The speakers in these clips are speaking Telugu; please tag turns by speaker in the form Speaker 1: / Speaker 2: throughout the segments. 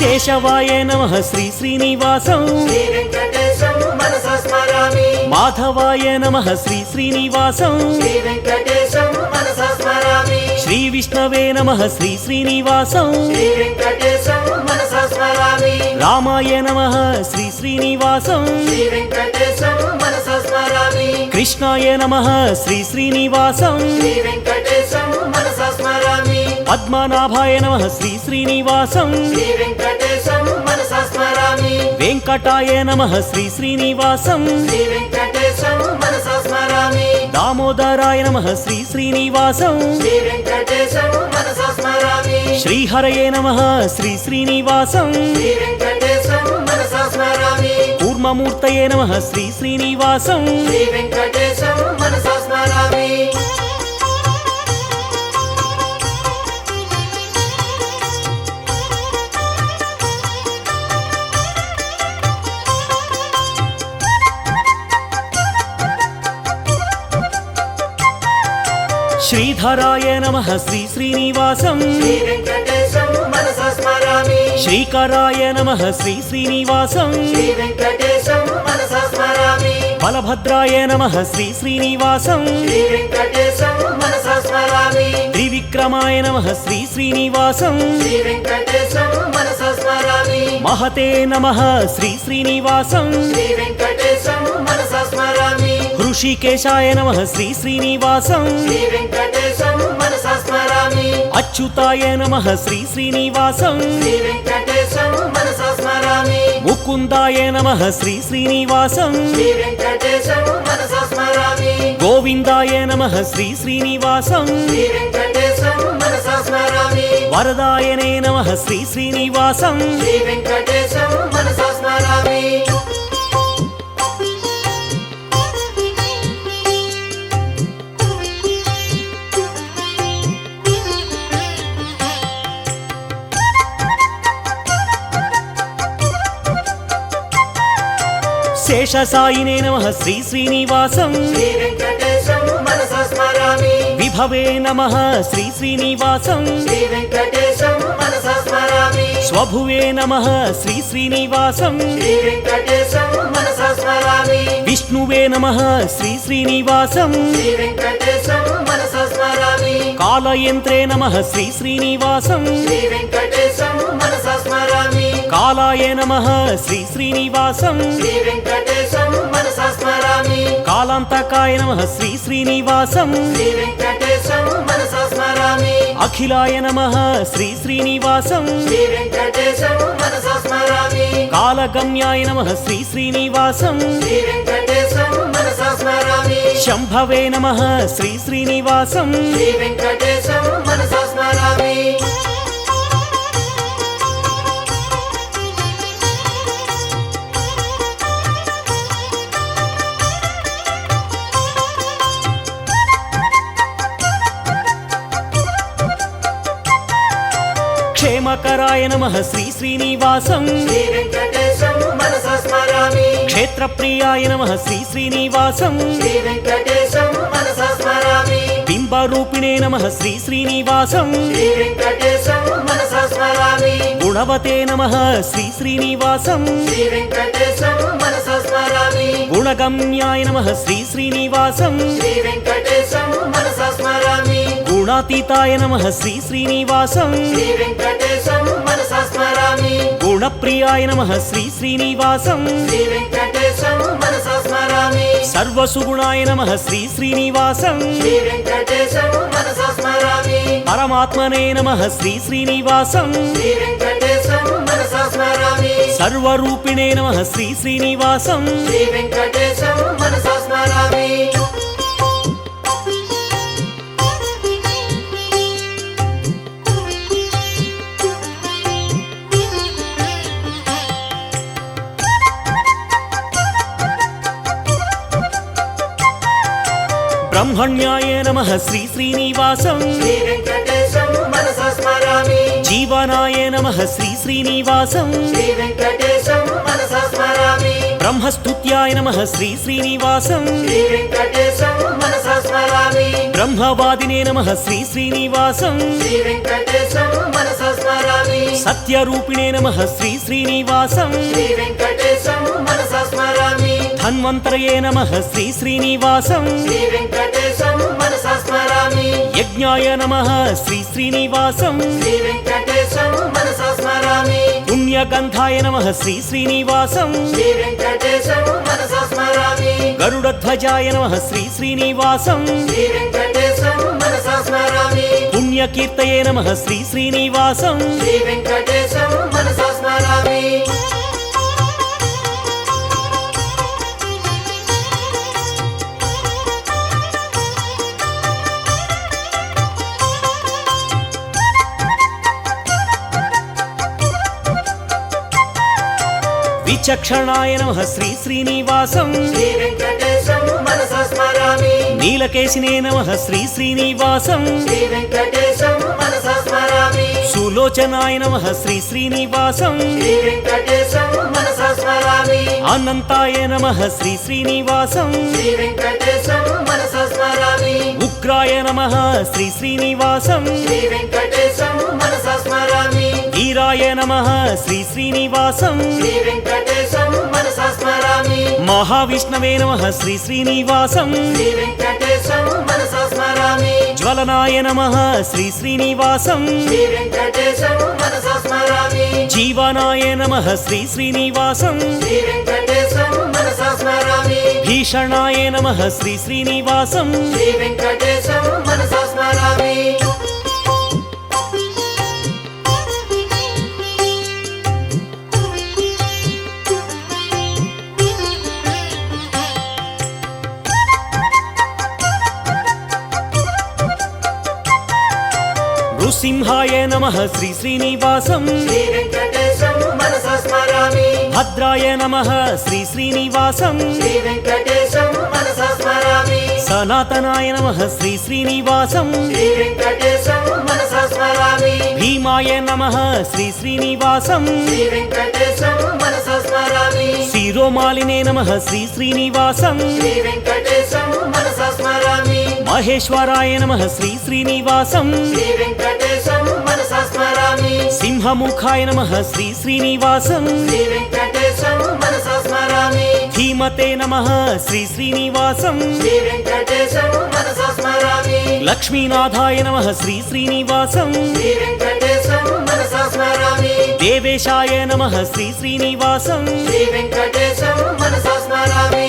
Speaker 1: కేశవాయ నమః శ్రీ శ్రీనివాసం
Speaker 2: శ్రీ వెంకటేశం మనసా స్మరామి
Speaker 1: మాధవాయ నమః శ్రీ శ్రీనివాసం
Speaker 2: శ్రీ వెంకటేశం మనసా స్మరామి
Speaker 1: శ్రీ విష్ణవే నమః శ్రీ శ్రీనివాసం
Speaker 2: శ్రీ వెంకటేశం మనసా స్మరామి
Speaker 1: రామాయ నమః శ్రీ శ్రీనివాసం
Speaker 2: శ్రీ వెంకటేశం మనసా స్మరామి
Speaker 1: కృష్ణాయ నమః శ్రీ శ్రీనివాసం
Speaker 2: శ్రీ వెంకటేశం మనసా స్మరామి
Speaker 1: పద్మనాభాయ నమః శ్రీ శ్రీనివాసం
Speaker 2: శ్రీ వెంకటేశం మనసా స్మరామి
Speaker 1: వెంకటాయ నమః శ్రీ శ్రీనివాసం
Speaker 2: శ్రీ వెంకటేశం మనసా స్మరామి
Speaker 1: దామోదరాయ నమః శ్రీ శ్రీనివాసం
Speaker 2: శ్రీ వెంకటేశం మనసా స్మరామి
Speaker 1: శ్రీహరయే నమః శ్రీ శ్రీనివాసం
Speaker 2: శ్రీ వెంకటేశం మనసా స్మరామి
Speaker 1: కూర్మమూర్తయే నమః శ్రీ శ్రీనివాసం
Speaker 2: శ్రీ వెంకటేశం మనసా స్మరామి
Speaker 1: శ్రీధరాయ నమః శ్రీ శ్రీనివాసం
Speaker 2: శ్రీ వెంకటేశం మనసా స్మరామి
Speaker 1: శ్రీకరాయ నమః శ్రీ శ్రీనివాసం
Speaker 2: శ్రీ వెంకటేశం మనసా స్మరామి
Speaker 1: బలభద్రాయ నమః శ్రీ శ్రీనివాసం
Speaker 2: శ్రీ వెంకటేశం మనసా స్మరామి
Speaker 1: త్రివిక్రమాయ నమః శ్రీ శ్రీనివాసం
Speaker 2: శ్రీ వెంకటేశం మనసా స్మరామి
Speaker 1: మహతే నమః శ్రీ శ్రీనివాసం
Speaker 2: శ్రీ వెంకటేశం మనసా స్మరామి
Speaker 1: హృషికేశాయ నమః శ్రీ శ్రీనివాసం
Speaker 2: శ్రీ వెంకటేశం మనసా స్మరామి
Speaker 1: అచ్యుతాయ నమః శ్రీ శ్రీనివాసం
Speaker 2: శ్రీ వెంకటేశం మనసా స్మరామి
Speaker 1: ముకుందాయ నమః శ్రీ శ్రీనివాసం
Speaker 2: శ్రీ వెంకటేశం మనసా స్మరామి
Speaker 1: గోవిందాయ నమః శ్రీ శ్రీనివాసం
Speaker 2: శ్రీ వెంకటేశం మనసా స్మరామి
Speaker 1: వరదాయనే నమః శ్రీ శ్రీనివాసం
Speaker 2: శ్రీ వెంకటేశం మనసా స్మరామి
Speaker 1: శేషసాయినే నమః శ్రీ శ్రీనివాసం
Speaker 2: శ్రీ వెంకటేశం మనసా స్మరామి
Speaker 1: విభవే నమః శ్రీ శ్రీనివాసం
Speaker 2: శ్రీ వెంకటేశం మనసా స్మరామి
Speaker 1: స్వభువే నమః శ్రీ శ్రీనివాసం
Speaker 2: శ్రీ వెంకటేశం మనసా స్మరామి
Speaker 1: విష్ణువే నమః శ్రీ శ్రీనివాసం
Speaker 2: శ్రీ వెంకటేశం మనసా స్మరామి
Speaker 1: కాలయంత్రే నమః శ్రీ శ్రీనివాసం
Speaker 2: శ్రీ వెంకటేశం మనసా స్మరామి
Speaker 1: కాలాయ నమః శ్రీ శ్రీనివాసం
Speaker 2: శ్రీ వెంకటేశం మనసా స్మరామి
Speaker 1: కాలాంతకాయ నమః శ్రీ శ్రీనివాసం
Speaker 2: శ్రీ వెంకటేశం మనసా స్మరామి
Speaker 1: అఖిలాయ నమః శ్రీ శ్రీనివాసం
Speaker 2: శ్రీ వెంకటేశం మనసా స్మరామి
Speaker 1: కాలగమ్యాయ నమః శ్రీ శ్రీనివాసం
Speaker 2: శ్రీ వెంకటేశం మనసా స్మరామి
Speaker 1: శంభవే నమః శ్రీ శ్రీనివాసం
Speaker 2: శ్రీ వెంకటేశం మనసా స్మరామి
Speaker 1: క్షేమకరాయ నమః శ్రీ శ్రీనివాసం
Speaker 2: శ్రీ వెంకటేశం మనసా స్మరామి
Speaker 1: క్షేత్రప్రియాయ నమః శ్రీ శ్రీనివాసం
Speaker 2: శ్రీ వెంకటేశం మనసా స్మరామి
Speaker 1: బింబరూపిణే నమః శ్రీ శ్రీనివాసం
Speaker 2: శ్రీ వెంకటేశం మనసా స్మరామి
Speaker 1: గుణవతే నమః శ్రీ శ్రీనివాసం
Speaker 2: శ్రీ వెంకటేశం మనసా స్మరామి
Speaker 1: గుణగమ్యాయ నమః శ్రీ శ్రీనివాసం
Speaker 2: శ్రీ వెంకటేశం మనసా స్మరామి
Speaker 1: గుణాతీతాయ నమః శ్రీ శ్రీనివాసం
Speaker 2: శ్రీ వెంకటేశం మనసా స్మరామి
Speaker 1: గుణప్రియాయ నమః శ్రీ శ్రీనివాసం
Speaker 2: శ్రీ వెంకటేశం మనసా స్మరామి
Speaker 1: సర్వసుగుణాయ నమః శ్రీ శ్రీనివాసం
Speaker 2: శ్రీ వెంకటేశం మనసా స్మరామి
Speaker 1: పరమాత్మనే నమః శ్రీ శ్రీనివాసం
Speaker 2: శ్రీ వెంకటేశం మనసా స్మరామి
Speaker 1: సర్వరూపిణే నమః శ్రీ శ్రీనివాసం
Speaker 2: శ్రీ వెంకటేశం మనసా స్మరామి
Speaker 1: బ్రహ్మణ్యాయ నమః శ్రీ శ్రీనివాసం
Speaker 2: శ్రీ వెంకటేశం మనసా స్మరామి
Speaker 1: జీవనాయ నమః శ్రీ శ్రీనివాసం
Speaker 2: శ్రీ వెంకటేశం మనసా స్మరామి
Speaker 1: బ్రహ్మస్తుత్యాయ నమః శ్రీ శ్రీనివాసం
Speaker 2: శ్రీ వెంకటేశం మనసా స్మరామి
Speaker 1: బ్రహ్మవాదినే నమః శ్రీ శ్రీనివాసం
Speaker 2: శ్రీ వెంకటేశం మనసా స్మరామి
Speaker 1: సత్యరూపిణే నమః శ్రీ శ్రీనివాసం
Speaker 2: శ్రీ వెంకటేశం మనసా స్మరామి
Speaker 1: ధన్వంతరయే నమః శ్రీ శ్రీనివాసం
Speaker 2: శ్రీ వెంకటేశం మనసా స్మరామి
Speaker 1: యజ్ఞాయ నమః శ్రీ శ్రీనివాసం
Speaker 2: శ్రీ వెంకటేశం మనసా స్మరామి
Speaker 1: పుణ్యగంధాయ నమః శ్రీ శ్రీనివాసం
Speaker 2: శ్రీ వెంకటేశం మనసా స్మరామి
Speaker 1: గరుడధ్వజాయ నమః శ్రీ శ్రీనివాసం
Speaker 2: శ్రీ వెంకటేశం మనసా స్మరామి
Speaker 1: పుణ్యకీర్తయే నమః శ్రీ శ్రీనివాసం
Speaker 2: శ్రీ వెంకటేశం మనసా స్మరామి
Speaker 1: విచక్షణాయ నమః శ్రీ శ్రీనివాసం
Speaker 2: శ్రీ వెంకటేశం మనసా స్మరామి
Speaker 1: నీలకేశినే నమః శ్రీ శ్రీనివాసం
Speaker 2: శ్రీ వెంకటేశం మనసా స్మరామి
Speaker 1: సులోచనాయ నమః శ్రీ శ్రీనివాసం
Speaker 2: శ్రీ వెంకటేశం మనసా స్మరామి
Speaker 1: అనంతాయ నమః శ్రీ శ్రీనివాసం
Speaker 2: శ్రీ వెంకటేశం మనసా స్మరామి
Speaker 1: ఉగ్రాయ నమః శ్రీ శ్రీనివాసం
Speaker 2: శ్రీ వెంకటేశం మనసా స్మరామి
Speaker 1: వీరాయ నమః శ్రీ శ్రీనివాసం
Speaker 2: శ్రీ వెంకటేశం మనసా స్మరామి
Speaker 1: మహావిష్ణవే నమః శ్రీ శ్రీనివాసం
Speaker 2: శ్రీ వెంకటేశం మనసా స్మరామి
Speaker 1: జ్వలనాయ నమః శ్రీ శ్రీనివాసం
Speaker 2: శ్రీ వెంకటేశం మనసా స్మరామి
Speaker 1: జీవనాయ నమః శ్రీ శ్రీనివాసం
Speaker 2: శ్రీ వెంకటేశం మనసా స్మరామి
Speaker 1: భీషణాయ నమః శ్రీ శ్రీనివాసం
Speaker 2: శ్రీ వెంకటేశం మనసా స్మరామి
Speaker 1: నృసింహాయ నమః శ్రీ శ్రీనివాసం
Speaker 2: శ్రీ వెంకటేశం మనసా స్మరామి
Speaker 1: భద్రాయ నమః శ్రీ శ్రీనివాసం
Speaker 2: శ్రీ వెంకటేశం మనసా స్మరామి
Speaker 1: సనాతనాయ నమః శ్రీ శ్రీనివాసం
Speaker 2: శ్రీ వెంకటేశం మనసా స్మరామి
Speaker 1: భీమాయ నమః శ్రీ శ్రీనివాసం
Speaker 2: శ్రీ వెంకటేశం మనసా స్మరామి
Speaker 1: శిరోమాలినే నమః శ్రీ శ్రీనివాసం
Speaker 2: శ్రీ వెంకటేశం మనసా స్మరామి
Speaker 1: మహేశ్వరాయ నమః శ్రీ శ్రీనివాసం
Speaker 2: శ్రీ వెంకటేశం మనసా స్మరామి
Speaker 1: సింహముఖాయ నమః శ్రీ శ్రీనివాసం
Speaker 2: శ్రీ వెంకటేశం మనసా స్మరామి
Speaker 1: ధీమతే నమః శ్రీ శ్రీనివాసం
Speaker 2: శ్రీ వెంకటేశం మనసా స్మరామి
Speaker 1: లక్ష్మీనాథాయ నమః శ్రీ శ్రీనివాసం
Speaker 2: శ్రీ వెంకటేశం మనసా స్మరామి
Speaker 1: దేవేశాయ నమః శ్రీ శ్రీనివాసం
Speaker 2: శ్రీ వెంకటేశం మనసా స్మరామి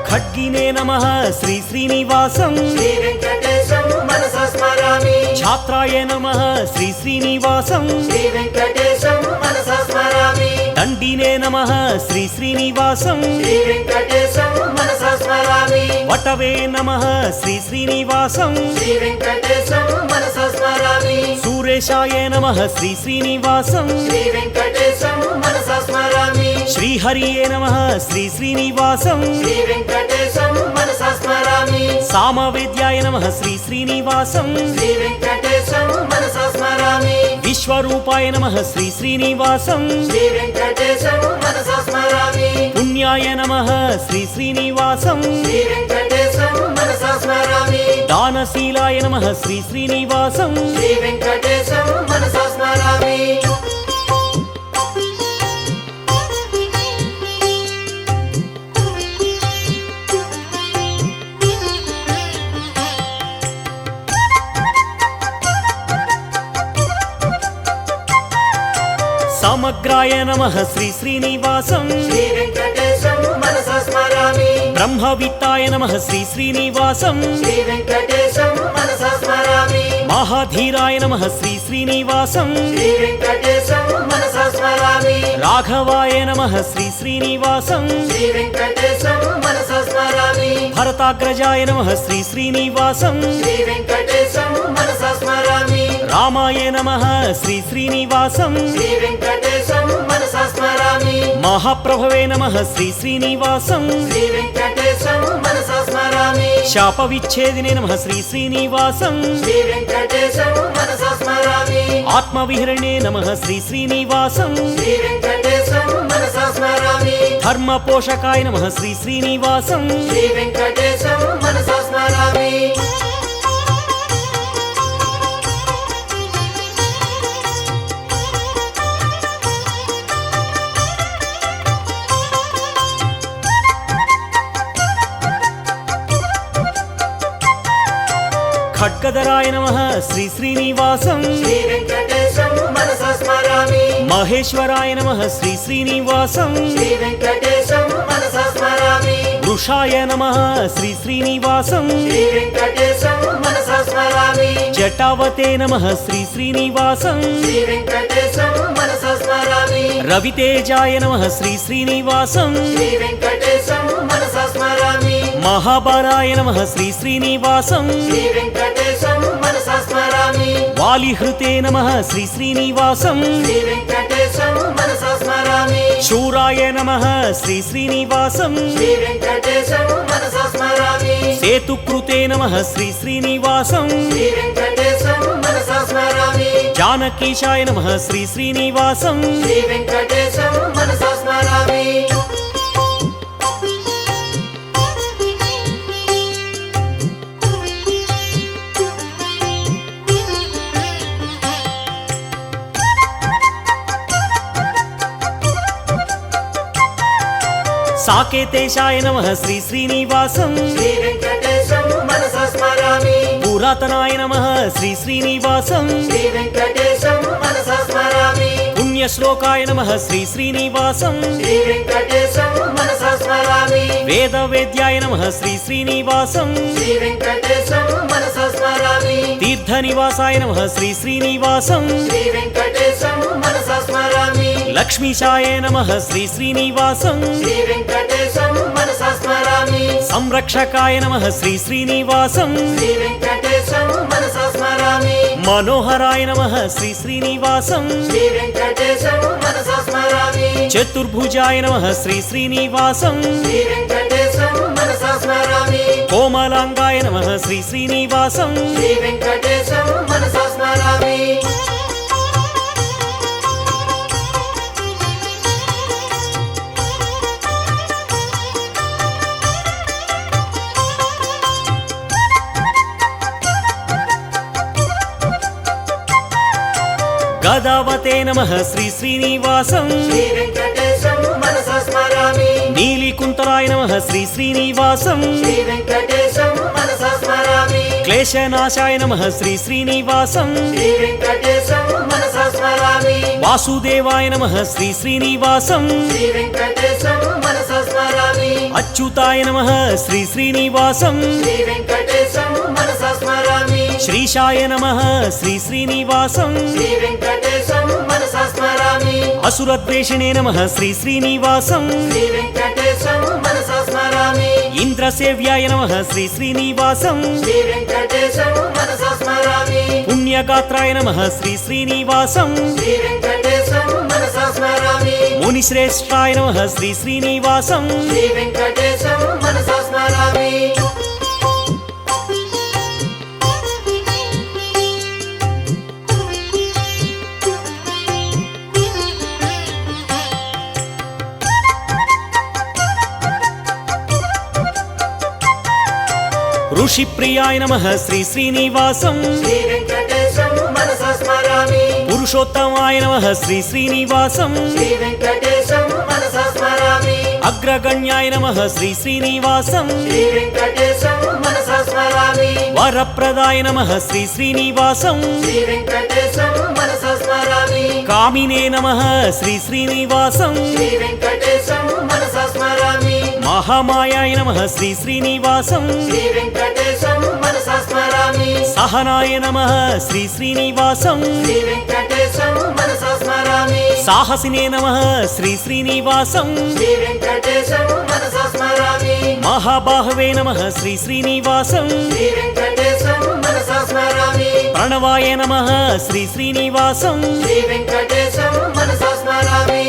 Speaker 1: ఖడ్గినే నమః శ్రీ శ్రీనివాసం
Speaker 2: శ్రీ వెంకటేశం మనసా స్మరామి
Speaker 1: ఛాత్రాయ నమః శ్రీ శ్రీనివాసం
Speaker 2: శ్రీ వెంకటేశం మనసా స్మరామి
Speaker 1: దండినే నమః శ్రీ శ్రీనివాసం
Speaker 2: శ్రీ వెంకటేశం మనసా స్మరామి
Speaker 1: వటవే నమః శ్రీ శ్రీనివాసం
Speaker 2: శ్రీ వెంకటేశం మనసా స్మరామి
Speaker 1: సూరేశాయ నమః శ్రీ శ్రీనివాసం
Speaker 2: శ్రీ వెంకటేశం మనసా స్మరామి
Speaker 1: శ్రీహరియే నమః శ్రీ శ్రీనివాసం
Speaker 2: శ్రీ వెంకటేశం మనసా స్మరామి
Speaker 1: సామవేద్యాయ నమః శ్రీ శ్రీనివాసం
Speaker 2: శ్రీ వెంకటేశం మనసా స్మరామి
Speaker 1: విశ్వరూపాయ నమః శ్రీ శ్రీనివాసం
Speaker 2: శ్రీ వెంకటేశం మనసా స్మరామి
Speaker 1: పుణ్యాయ నమః శ్రీ శ్రీనివాసం
Speaker 2: శ్రీ వెంకటేశం మనసా స్మరామి
Speaker 1: దానశీలాయ నమః శ్రీ శ్రీనివాసం
Speaker 2: శ్రీ వెంకటేశం మనసా స్మరామి
Speaker 1: సమగ్రాయ నమః శ్రీ శ్రీనివాసం
Speaker 2: శ్రీ వెంకటేశం మనసా స్మరామి
Speaker 1: బ్రహ్మవిత్తాయ నమః శ్రీ శ్రీనివాసం
Speaker 2: శ్రీ వెంకటేశం మనసా స్మరామి
Speaker 1: మహాధీరాయ నమః శ్రీ శ్రీనివాసం
Speaker 2: శ్రీ వెంకటేశం మనసా స్మరామి
Speaker 1: రాఘవాయ నమః శ్రీ శ్రీనివాసం
Speaker 2: శ్రీ వెంకటేశం మనసా స్మరామి
Speaker 1: భరతాగ్రజాయ నమః శ్రీ శ్రీనివాసం
Speaker 2: శ్రీ వెంకటేశం మనసా స్మరామి
Speaker 1: రామాయ నమః శ్రీ శ్రీనివాసం
Speaker 2: శ్రీ వెంకటేశం మనసా స్మరామి
Speaker 1: మహాప్రభవే నమః శ్రీ శ్రీనివాసం
Speaker 2: శ్రీ వెంకటేశం మనసా స్మరామి
Speaker 1: శాప విచ్ఛేదినే నమః శ్రీ శ్రీనివాసం
Speaker 2: శ్రీ వెంకటేశం మనసా స్మరామి
Speaker 1: ఆత్మవిహరణే నమః శ్రీ శ్రీనివాసం
Speaker 2: శ్రీ వెంకటేశం మనసా స్మరామి
Speaker 1: ధర్మపోషకాయ నమః శ్రీ శ్రీనివాసం
Speaker 2: శ్రీ వెంకటేశం మనసా స్మరామి
Speaker 1: ఖడ్గధరాయ నమః శ్రీ శ్రీనివాసం
Speaker 2: శ్రీ వెంకటేశం మనసా స్మరామి
Speaker 1: మహేశ్వరాయ నమః శ్రీ శ్రీనివాసం
Speaker 2: శ్రీ వెంకటేశం మనసా స్మరామి
Speaker 1: వృషాయ నమః శ్రీ శ్రీనివాసం
Speaker 2: శ్రీ వెంకటేశం మనసా స్మరామి
Speaker 1: జటావతే నమః శ్రీ శ్రీనివాసం
Speaker 2: శ్రీ వెంకటేశం మనసా స్మరామి
Speaker 1: రవితేజాయ నమః శ్రీ శ్రీనివాసం
Speaker 2: శ్రీ వెంకటేశం మనసా స్మరామి
Speaker 1: మహాబలాయ నమః శ్రీ శ్రీనివాసం
Speaker 2: శ్రీ వెంకటేశం మనసా స్మరామి
Speaker 1: వాలిహృతే నమః శ్రీ శ్రీనివాసం
Speaker 2: శ్రీ వెంకటేశం మనసా స్మరామి
Speaker 1: శూరాయ నమః శ్రీ శ్రీనివాసం
Speaker 2: శ్రీ వెంకటేశం మనసా స్మరామి
Speaker 1: సేతుకృతే నమః శ్రీ శ్రీనివాసం
Speaker 2: శ్రీ వెంకటేశం మనసా స్మరామి
Speaker 1: జానకీశాయ నమః శ్రీ శ్రీనివాసం
Speaker 2: శ్రీ వెంకటేశం మనసా స్మరామి
Speaker 1: సాకేతేశాయ నమః శ్రీ శ్రీనివాసం
Speaker 2: శ్రీ వెంకటేశం మనసా స్మరామి
Speaker 1: పురాతనాయ నమః శ్రీ శ్రీనివాసం
Speaker 2: శ్రీ వెంకటేశం మనసా స్మరామి
Speaker 1: పుణ్యశ్లోకాయ నమః శ్రీ శ్రీనివాసం
Speaker 2: శ్రీ వెంకటేశం మనసా స్మరామి
Speaker 1: వేదవేద్యాయ నమః శ్రీ శ్రీనివాసం
Speaker 2: శ్రీ వెంకటేశం మనసా స్మరామి
Speaker 1: తీర్థనివాసాయ నమః శ్రీ శ్రీనివాసం
Speaker 2: శ్రీ వెంకటేశం మనసా స్మరామి
Speaker 1: లక్ష్మీశాయ నమః శ్రీ శ్రీనివాసం
Speaker 2: శ్రీ వెంకటేశం మనసా స్మరామి
Speaker 1: సంరక్షకాయ నమః శ్రీ శ్రీనివాసం
Speaker 2: శ్రీ వెంకటేశం మనసా స్మరామి
Speaker 1: మనోహరాయ నమః శ్రీ శ్రీనివాసం
Speaker 2: శ్రీ వెంకటేశం మనసా స్మరామి
Speaker 1: చతుర్భుజాయ నమః శ్రీ శ్రీనివాసం
Speaker 2: శ్రీ వెంకటేశం మనసా స్మరామి
Speaker 1: కోమలాంగాయ నమః శ్రీ శ్రీనివాసం
Speaker 2: శ్రీ వెంకటేశం మనసా స్మరామి
Speaker 1: గదావతే నమః శ్రీ శ్రీనివాసం
Speaker 2: శ్రీ వెంకటేశం మనసా స్మరామి
Speaker 1: నీలికుంతలాయ నమః శ్రీ శ్రీనివాసం
Speaker 2: శ్రీ వెంకటేశం మనసా స్మరామి
Speaker 1: క్లేశనాశాయ నమః శ్రీ శ్రీనివాసం
Speaker 2: శ్రీ వెంకటేశం మనసా స్మరామి
Speaker 1: వాసుదేవాయ నమః శ్రీ శ్రీనివాసం
Speaker 2: శ్రీ వెంకటేశం మనసా స్మరామి
Speaker 1: అచ్యుతాయ నమః శ్రీ శ్రీనివాసం
Speaker 2: శ్రీ వెంకటేశం మనసా స్మరామి
Speaker 1: శ్రీశాయ నమః శ్రీ శ్రీనివాసం
Speaker 2: శ్రీ వెంకటేశం మనసా స్మరామి
Speaker 1: అసురద్వేషిణే నమః శ్రీ శ్రీనివాసం
Speaker 2: శ్రీ వెంకటేశం మనసా స్మరామి
Speaker 1: ఇంద్రసేవ్యాయ నమః శ్రీ శ్రీనివాసం
Speaker 2: శ్రీ వెంకటేశం మనసా స్మరామి
Speaker 1: పుణ్యగాత్రాయ నమః శ్రీ శ్రీనివాసం
Speaker 2: శ్రీ వెంకటేశం మనసా స్మరామి
Speaker 1: మునిశ్రేష్ఠాయ నమః శ్రీ శ్రీనివాసం
Speaker 2: శ్రీ వెంకటేశం మనసా స్మరామి
Speaker 1: ఋషిప్రియాయ నమః శ్రీ శ్రీనివాసం
Speaker 2: శ్రీ వెంకటేశం మనసా స్మరామి
Speaker 1: పురుషోత్తమాయ నమః శ్రీ శ్రీనివాసం
Speaker 2: శ్రీ వెంకటేశం మనసా స్మరామి
Speaker 1: అగ్రగణ్యాయ నమః శ్రీ శ్రీనివాసం
Speaker 2: శ్రీ వెంకటేశం మనసా స్మరామి
Speaker 1: వరప్రదాయ నమః శ్రీ శ్రీనివాసం
Speaker 2: శ్రీ వెంకటేశం మనసా స్మరామి
Speaker 1: కామినే నమః శ్రీ శ్రీనివాసం
Speaker 2: శ్రీ వెంకటేశం మనసా స్మరామి
Speaker 1: మహామాయాయ నమః శ్రీ శ్రీనివాసం
Speaker 2: శ్రీ వెంకటేశం మనసా స్మరామి
Speaker 1: సహనాయ నమః శ్రీ శ్రీనివాసం
Speaker 2: శ్రీ వెంకటేశం మనసా స్మరామి
Speaker 1: సాహసినే నమః శ్రీ శ్రీనివాసం
Speaker 2: శ్రీ వెంకటేశం మనసా స్మరామి
Speaker 1: మహాబాహవే నమః శ్రీ శ్రీనివాసం
Speaker 2: శ్రీ వెంకటేశం మనసా స్మరామి
Speaker 1: ప్రణవాయ నమః శ్రీ శ్రీనివాసం
Speaker 2: శ్రీ వెంకటేశం మనసా స్మరామి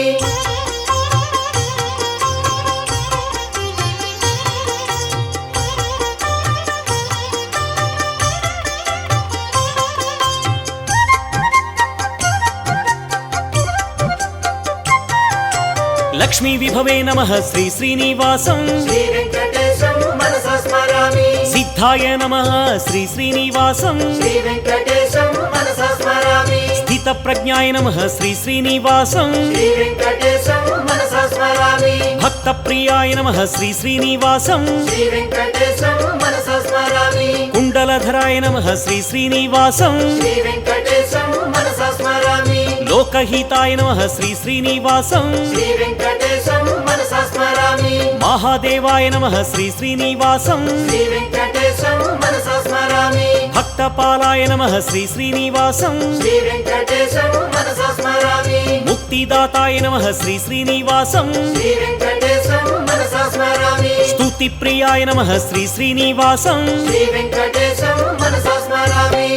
Speaker 1: లక్ష్మీ విభవే నమః శ్రీ శ్రీనివాసం
Speaker 2: శ్రీ వెంకటేశం మనసా స్మరామి
Speaker 1: సిద్ధాయ నమః శ్రీ శ్రీనివాసం
Speaker 2: శ్రీ వెంకటేశం మనసా స్మరామి
Speaker 1: స్థిత ప్రజ్ఞాయ నమః శ్రీ శ్రీనివాసం
Speaker 2: శ్రీ వెంకటేశం మనసా స్మరామి
Speaker 1: భక్త ప్రియాయ నమః శ్రీ శ్రీనివాసం
Speaker 2: శ్రీ వెంకటేశం మనసా స్మరామి
Speaker 1: కుండలధరాయ నమః శ్రీ శ్రీనివాసం
Speaker 2: శ్రీ వెంకటేశం మనసా స్మరామి
Speaker 1: లోకహితాయ నమః శ్రీ శ్రీనివాసం
Speaker 2: శ్రీ వెంకటేశం మనసా స్మరామి
Speaker 1: మహాదేవాయ నమః శ్రీ శ్రీనివాసం
Speaker 2: శ్రీ వెంకటేశం మనసా స్మరామి
Speaker 1: భక్తపాలాయ నమః శ్రీ శ్రీనివాసం
Speaker 2: శ్రీ వెంకటేశం మనసా స్మరామి
Speaker 1: ముక్తిదాతాయ నమః శ్రీ శ్రీనివాసం
Speaker 2: శ్రీ వెంకటేశం మనసా స్మరామి
Speaker 1: స్తుతి ప్రియాయ నమః శ్రీ శ్రీనివాసం
Speaker 2: శ్రీ వెంకటేశం మనసా స్మరామి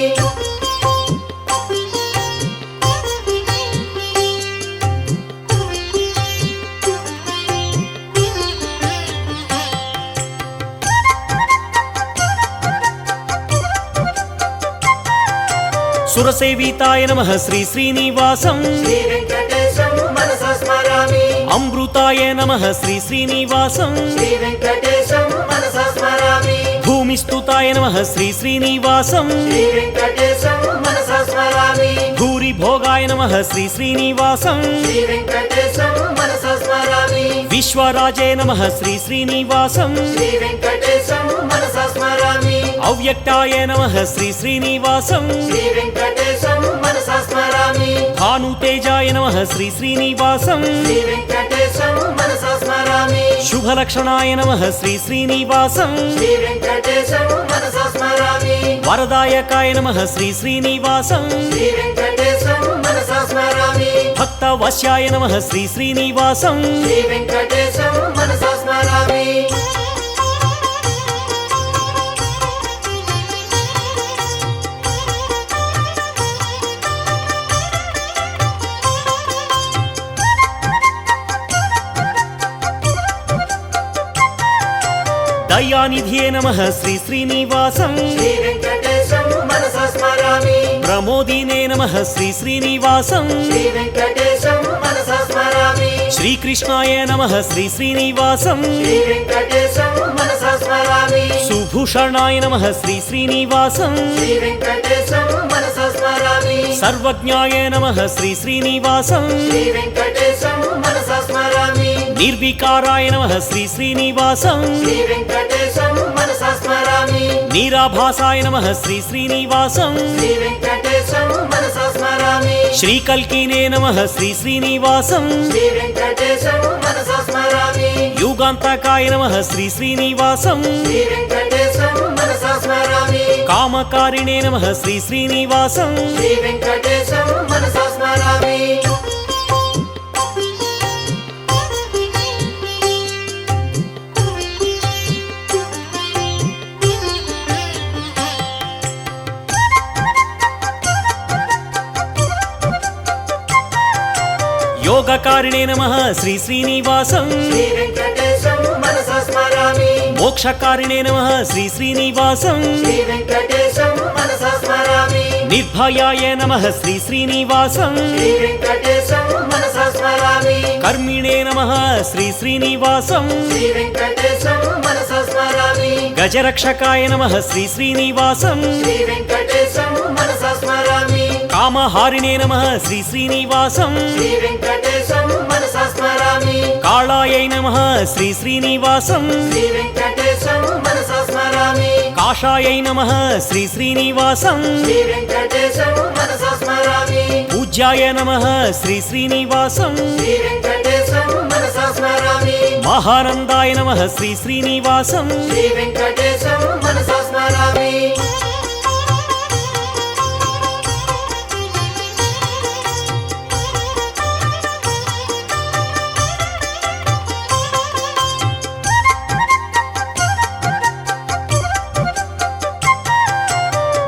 Speaker 1: సురసేవితాయ నమః శ్రీ శ్రీనివాసం
Speaker 2: శ్రీ వెంకటేశం మనసా స్మరామి
Speaker 1: అమృతాయ నమః శ్రీ శ్రీనివాసం
Speaker 2: శ్రీ వెంకటేశం మనసా స్మరామి
Speaker 1: భూమిస్తుతాయ నమః శ్రీ శ్రీనివాసం
Speaker 2: శ్రీ వెంకటేశం మనసా స్మరామి
Speaker 1: భూరి భోగాయ నమః శ్రీ శ్రీనివాసం
Speaker 2: శ్రీ వెంకటేశం మనసా స్మరామి
Speaker 1: విశ్వరాజే నమః శ్రీ శ్రీనివాసం
Speaker 2: శ్రీ వెంకటేశం మనసా స్మరామి
Speaker 1: అవ్యక్తాయ నమః శ్రీ శ్రీనివాసం
Speaker 2: శ్రీ వెంకటేశం మనసా స్మరామి
Speaker 1: భానుతేజాయ నమః శ్రీ శ్రీనివాసం
Speaker 2: శ్రీ వెంకటేశం మనసా స్మరామి
Speaker 1: శుభలక్షణాయ నమః శ్రీ శ్రీనివాసం
Speaker 2: శ్రీ వెంకటేశం మనసా స్మరామి
Speaker 1: వరదాయకాయ నమః శ్రీ శ్రీనివాసం
Speaker 2: శ్రీ వెంకటేశం మనసా స్మరామి
Speaker 1: భక్తవశ్యాయ నమః శ్రీ శ్రీనివాసం
Speaker 2: శ్రీ వెంకటేశం మనసా స్మరామి
Speaker 1: దయానిధియే నమః శ్రీ శ్రీనివాసం
Speaker 2: శ్రీ వెంకటేశం మనసా స్మరామి
Speaker 1: ప్రమోదినే నమః శ్రీ శ్రీనివాసం
Speaker 2: శ్రీ వెంకటేశం మనసా స్మరామి
Speaker 1: శ్రీకృష్ణాయ నమః శ్రీ శ్రీనివాసం
Speaker 2: శ్రీ వెంకటేశం మనసా స్మరామి
Speaker 1: సుభూషణాయ నమః శ్రీ శ్రీనివాసం
Speaker 2: శ్రీ వెంకటేశం మనసా స్మరామి
Speaker 1: సర్వజ్ఞాయ నమః శ్రీ శ్రీనివాసం
Speaker 2: శ్రీ వెంకటేశం మనసా స్మరామి
Speaker 1: నిర్వికారాయ నమః శ్రీ శ్రీనివాసం
Speaker 2: శ్రీ వెంకటేశం మనసా స్మరామి
Speaker 1: నీరాభాసాయ నమః శ్రీ శ్రీనివాసం
Speaker 2: శ్రీ వెంకటేశం మనసా స్మరామి
Speaker 1: శ్రీకల్కినే నమః శ్రీ శ్రీనివాసం
Speaker 2: శ్రీ వెంకటేశం మనసా స్మరామి
Speaker 1: యుగాంతకాయ నమః శ్రీ శ్రీనివాసం
Speaker 2: శ్రీ వెంకటేశం మనసా స్మరామి
Speaker 1: కామకారిణే నమః శ్రీ శ్రీనివాసం
Speaker 2: శ్రీ వెంకటేశం మనసా స్మరామి
Speaker 1: యోగకారిణే నమః శ్రీ శ్రీనివాసం
Speaker 2: శ్రీ వెంకటేశం మనసా స్మరామి
Speaker 1: మోక్షకారిణే నమః శ్రీ శ్రీనివాసం
Speaker 2: శ్రీ వెంకటేశం మనసా స్మరామి
Speaker 1: నిర్భయాయ నమః శ్రీ శ్రీనివాసం
Speaker 2: శ్రీ వెంకటేశం మనసా స్మరామి
Speaker 1: కర్మిణే నమః శ్రీ శ్రీనివాసం
Speaker 2: శ్రీ వెంకటేశం మనసా స్మరామి
Speaker 1: గజరక్షకాయ నమః శ్రీ శ్రీనివాసం
Speaker 2: శ్రీ వెంకటేశం మనసా స్మరామి
Speaker 1: కామహారిణే నమః శ్రీ శ్రీనివాసం
Speaker 2: శ్రీ వెంకటేశం మనసా స్మరామి
Speaker 1: కాళాయై నమః శ్రీ శ్రీనివాసం
Speaker 2: శ్రీ వెంకటేశం మనసా స్మరామి
Speaker 1: కాషాయై నమః శ్రీ శ్రీనివాసం
Speaker 2: శ్రీ వెంకటేశం మనసా స్మరామి
Speaker 1: పూజ్యాయ నమః శ్రీ శ్రీనివాసం
Speaker 2: శ్రీ వెంకటేశం మనసా స్మరామి
Speaker 1: మహానందాయ నమః శ్రీ శ్రీనివాసం
Speaker 2: శ్రీ వెంకటేశం మనసా స్మరామి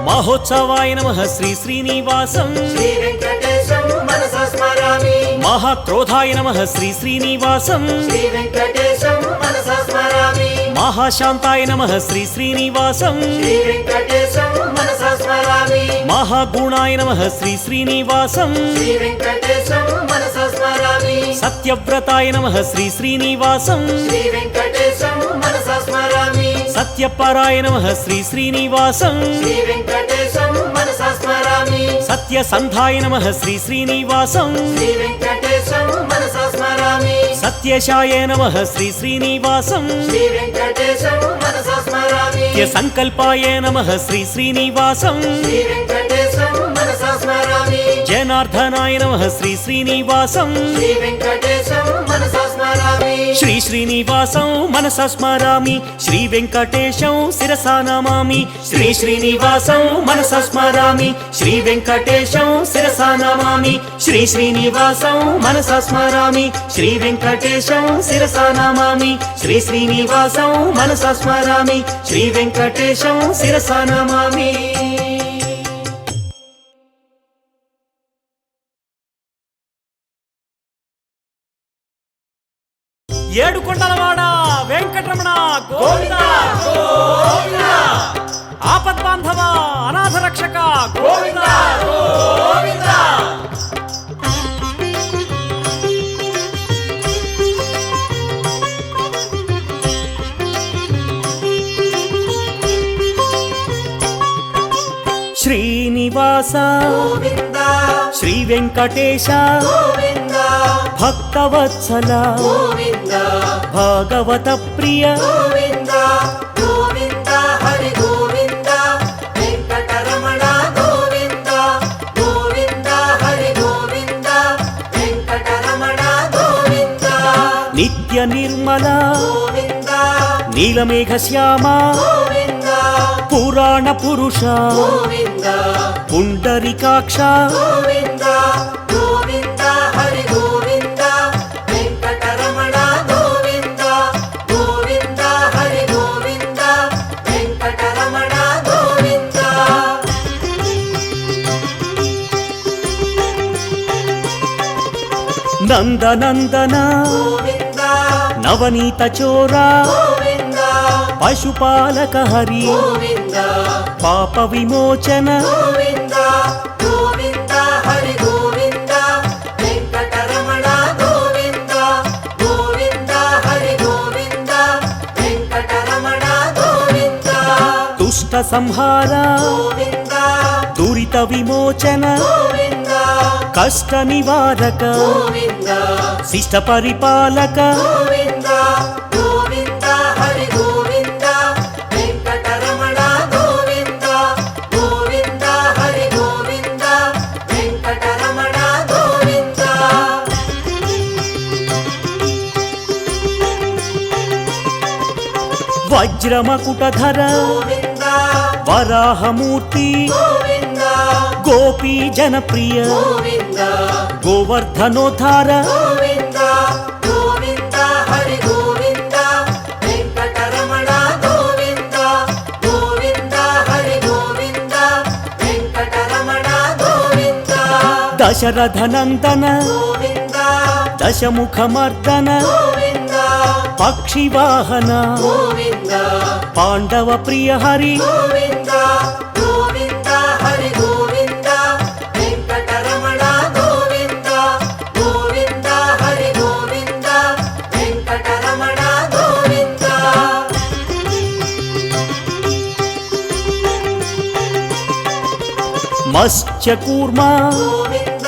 Speaker 1: మహోత్సవాయ నమః శ్రీ శ్రీనివాసం
Speaker 2: శ్రీ వెంకటేశం మనసా స్మరామి
Speaker 1: మహాక్రోధాయ నమః శ్రీ శ్రీనివాసం
Speaker 2: శ్రీ వెంకటేశం మనసా స్మరామి
Speaker 1: మహాశాంతాయ నమః శ్రీ శ్రీనివాసం
Speaker 2: శ్రీ వెంకటేశం మనసా స్మరామి
Speaker 1: మహాగుణాయ నమః శ్రీ శ్రీనివాసం
Speaker 2: శ్రీ వెంకటేశం మనసా స్మరామి
Speaker 1: సత్య సత్యవ్రతాయ నమః శ్రీ శ్రీనివాసం
Speaker 2: శ్రీ వెంకటేశం మనసా స్మరామి
Speaker 1: సత్యపరాయ నమః శ్రీ శ్రీనివాసం
Speaker 2: శ్రీ వెంకటేశం మనసా స్మరామి
Speaker 1: సత్యసంధాయ నమః శ్రీ శ్రీనివాసం
Speaker 2: శ్రీ వెంకటేశం మనసా స్మరామి
Speaker 1: సత్యశాయ నమః శ్రీ శ్రీనివాసం
Speaker 2: శ్రీ వెంకటేశం మనసా స్మరామి
Speaker 1: సత్యసంకల్పాయ నమః శ్రీ శ్రీనివాసం
Speaker 2: శ్రీ వెంకటేశం మనసా స్మరామి
Speaker 1: జనార్దనాయ నమః శ్రీ శ్రీనివాసం
Speaker 2: శ్రీ వెంకటేశం మనసా స్మరామి
Speaker 1: శ్రీ శ్రీనివాసం మనసా స్మరామి శ్రీ వెంకటేశం శిరసా నమామి శ్రీ శ్రీనివాసం మనసా స్మరామి శ్రీ వెంకటేశం శిరసా నమామి శ్రీ శ్రీనివాసం మనసా స్మరామి శ్రీ వెంకటేశం శిరసా నమామి శ్రీ శ్రీనివాసం మనసా స్మరామి శ్రీ వెంకటేశం శిరసా నమామి. ఏడుకొండలవాడ వెంకటరమణ గోవింద గోవింద ఆపద్బాంధవ అనాథ రక్షక గోవింద గోవింద. శ్రీనివాస
Speaker 2: గోవింద
Speaker 1: శ్రీ వెంకటేశ
Speaker 2: గోవింద
Speaker 1: భక్తవత్సల
Speaker 2: గోవింద
Speaker 1: భాగవత ప్రియ
Speaker 2: గోవింద గోవింద హరి గోవింద వెంకటరమణ గోవింద గోవింద హరి గోవింద వెంకటరమణ గోవింద
Speaker 1: నిత్య నిర్మల
Speaker 2: గోవింద
Speaker 1: నీలమేఘ శ్యామ
Speaker 2: గోవింద
Speaker 1: పురాణ పురుష
Speaker 2: గోవింద
Speaker 1: పుండరీకాక్ష
Speaker 2: గోవింద గోవింద హరి గోవింద వెంకటరమణ గోవింద గోవింద హరి గోవింద వెంకటరమణ గోవింద
Speaker 1: నందనందన
Speaker 2: గోవింద
Speaker 1: నవనీత చోర
Speaker 2: గోవింద
Speaker 1: పశుపాలక హరి
Speaker 2: గోవింద
Speaker 1: పాప విమోచన
Speaker 2: గోవింద గోవింద హరి గోవింద వెంకటరమణ గోవింద గోవింద హరి గోవింద వెంకటరమణ గోవింద
Speaker 1: దుష్ట సంహార
Speaker 2: గోవింద
Speaker 1: దురిత విమోచన
Speaker 2: గోవింద
Speaker 1: కష్ట నివారక
Speaker 2: గోవింద
Speaker 1: శిష్ట పరిపాలక
Speaker 2: గోవింద గోవింద హరి గోవింద వెంకటరమణ గోవింద గోవింద హరి గోవింద వెంకటరమణ గోవింద
Speaker 1: వజ్రమకుటధర
Speaker 2: గోవింద
Speaker 1: వరాహమూర్తి
Speaker 2: గోవింద
Speaker 1: గోపీ జనప్రియ
Speaker 2: గోవింద
Speaker 1: గోవర్ధనోద్ధార
Speaker 2: గోవింద గోవింద హరి గోవింద వెంకటరమణ గోవింద గోవింద హరి గోవింద వెంకటరమణ గోవింద
Speaker 1: దశరథనందన
Speaker 2: గోవింద
Speaker 1: దశముఖమర్దన
Speaker 2: గోవింద
Speaker 1: పక్షివాహన
Speaker 2: గోవింద
Speaker 1: పాండవ ప్రియ హరి
Speaker 2: గోవింద గోవింద హరి గోవింద వెంకటరమణ గోవింద గోవింద హరి గోవింద వెంకటరమణ గోవింద
Speaker 1: మత్స్యకూర్మ
Speaker 2: గోవింద